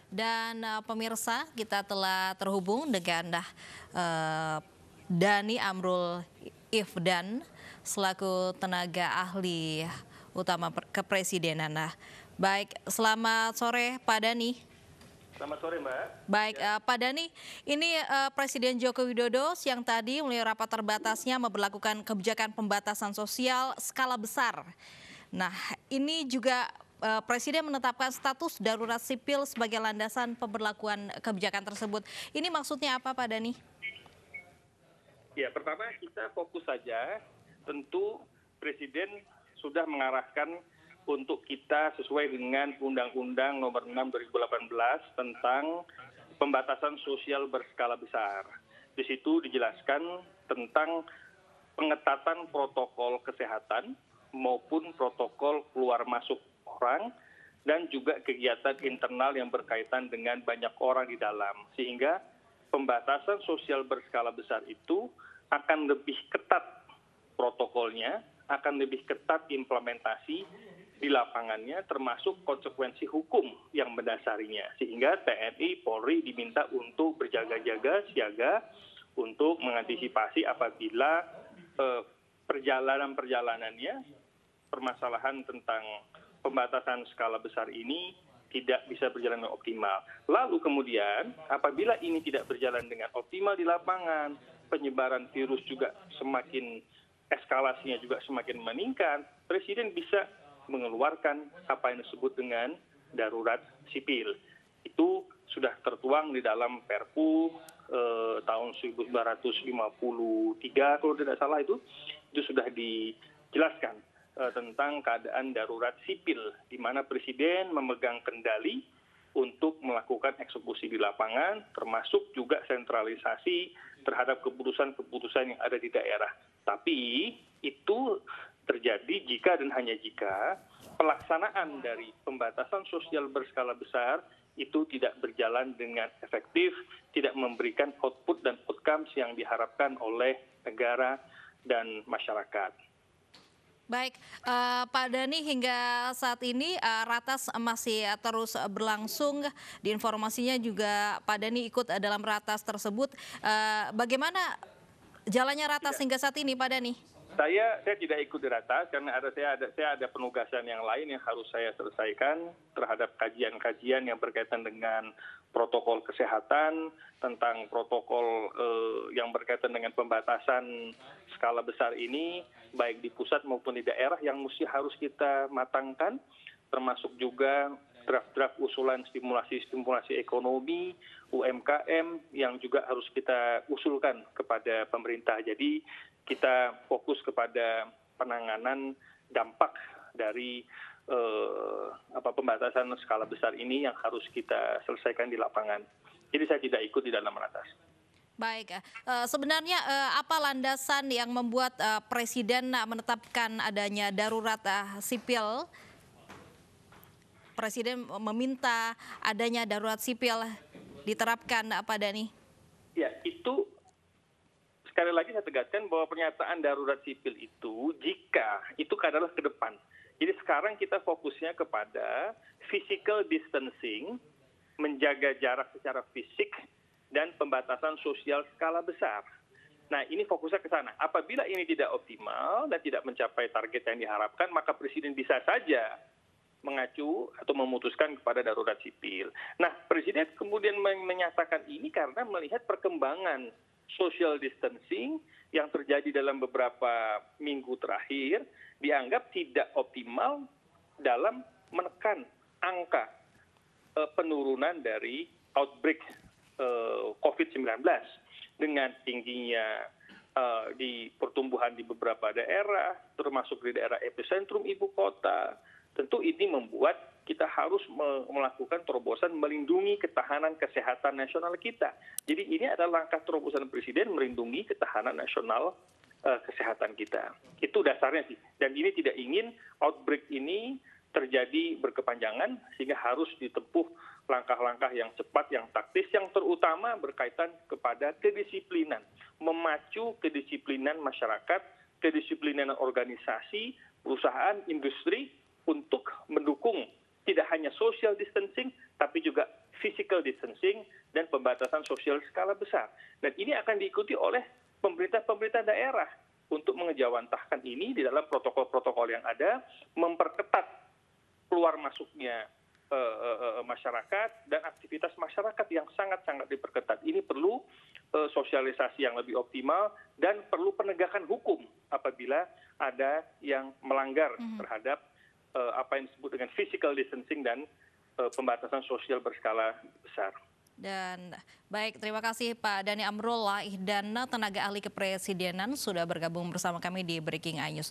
Dan pemirsa, kita telah terhubung dengan Dhani Amrul Ifdan selaku tenaga ahli utama kepresidenan. Baik, selamat sore Pak Dhani. Selamat sore Mbak. Baik, Pak Dhani, ini Presiden Joko Widodo siang tadi melalui rapat terbatasnya memberlakukan kebijakan pembatasan sosial skala besar. Nah, ini juga Presiden menetapkan status darurat sipil sebagai landasan pemberlakuan kebijakan tersebut. Ini maksudnya apa, Pak Dhani? Ya, pertama kita fokus saja. Tentu Presiden sudah mengarahkan untuk kita sesuai dengan Undang-Undang Nomor 6 2018 tentang pembatasan sosial berskala besar. Di situ dijelaskan tentang pengetatan protokol kesehatan maupun protokol keluar masuk orang dan juga kegiatan internal yang berkaitan dengan banyak orang di dalam. Sehingga pembatasan sosial berskala besar itu akan lebih ketat protokolnya, akan lebih ketat implementasi di lapangannya, termasuk konsekuensi hukum yang mendasarinya. Sehingga TNI, Polri diminta untuk berjaga-jaga, siaga, untuk mengantisipasi apabila perjalanan-perjalanannya, permasalahan tentang pembatasan skala besar ini tidak bisa berjalan dengan optimal. Lalu kemudian, apabila ini tidak berjalan dengan optimal di lapangan, penyebaran virus juga semakin, eskalasinya juga semakin meningkat, Presiden bisa mengeluarkan apa yang disebut dengan darurat sipil. Itu sudah tertuang di dalam Perpu tahun 1953 kalau tidak salah, itu sudah dijelaskan tentang keadaan darurat sipil, di mana Presiden memegang kendali untuk melakukan eksekusi di lapangan, termasuk juga sentralisasi terhadap keputusan-keputusan yang ada di daerah. Tapi itu terjadi jika dan hanya jika pelaksanaan dari pembatasan sosial berskala besar itu tidak berjalan dengan efektif, tidak memberikan output dan outcomes yang diharapkan oleh negara dan masyarakat. Baik, Pak Dhani, hingga saat ini ratas masih terus berlangsung. Di informasinya juga Pak Dhani ikut dalam ratas tersebut. Bagaimana jalannya ratas hingga saat ini, Pak Dhani? Saya tidak ikut di ratas karena saya ada penugasan yang lain yang harus saya selesaikan terhadap kajian-kajian yang berkaitan dengan protokol kesehatan, tentang protokol yang berkaitan dengan pembatasan skala besar ini, baik di pusat maupun di daerah, yang harus kita matangkan, termasuk juga draft-draft usulan stimulasi ekonomi, UMKM yang juga harus kita usulkan kepada pemerintah. Jadi kita fokus kepada penanganan dampak dari pembatasan skala besar ini yang harus kita selesaikan di lapangan. Jadi saya tidak ikut di dalam ratas. Baik, sebenarnya apa landasan yang membuat Presiden menetapkan adanya darurat sipil? Presiden meminta adanya darurat sipil diterapkan, Pak Dhani? Ya, itu sekali lagi saya tegaskan bahwa pernyataan darurat sipil itu jika itu adalah ke depan. Jadi sekarang kita fokusnya kepada physical distancing, menjaga jarak secara fisik, dan pembatasan sosial skala besar. Nah, ini fokusnya ke sana. Apabila ini tidak optimal dan tidak mencapai target yang diharapkan, maka Presiden bisa saja mengacu atau memutuskan kepada darurat sipil. Nah, Presiden kemudian menyatakan ini karena melihat perkembangan social distancing yang terjadi dalam beberapa minggu terakhir dianggap tidak optimal dalam menekan angka penurunan dari outbreak COVID-19 dengan tingginya di pertumbuhan di beberapa daerah, termasuk di daerah epicentrum ibu kota. Tentu ini membuat kita harus melakukan terobosan melindungi ketahanan kesehatan nasional kita. Jadi ini adalah langkah terobosan Presiden melindungi ketahanan nasional kesehatan kita. Itu dasarnya sih. Dan ini tidak ingin outbreak ini terjadi berkepanjangan, sehingga harus ditempuh langkah-langkah yang cepat, yang taktis, yang terutama berkaitan kepada kedisiplinan. Memacu kedisiplinan masyarakat, kedisiplinan organisasi, perusahaan, industri, untuk mendukung tidak hanya social distancing, tapi juga physical distancing dan pembatasan sosial skala besar. Dan ini akan diikuti oleh pemerintah-pemerintah daerah untuk mengejawantahkan ini di dalam protokol-protokol yang ada, memperketat keluar masuknya masyarakat dan aktivitas masyarakat yang sangat-sangat diperketat. Ini perlu sosialisasi yang lebih optimal dan perlu penegakan hukum apabila ada yang melanggar terhadap apa yang disebut dengan physical distancing dan pembatasan sosial berskala besar. Dan baik, terima kasih Pak Dhani Amrul Laih Dana, tenaga ahli kepresidenan, sudah bergabung bersama kami di Breaking News.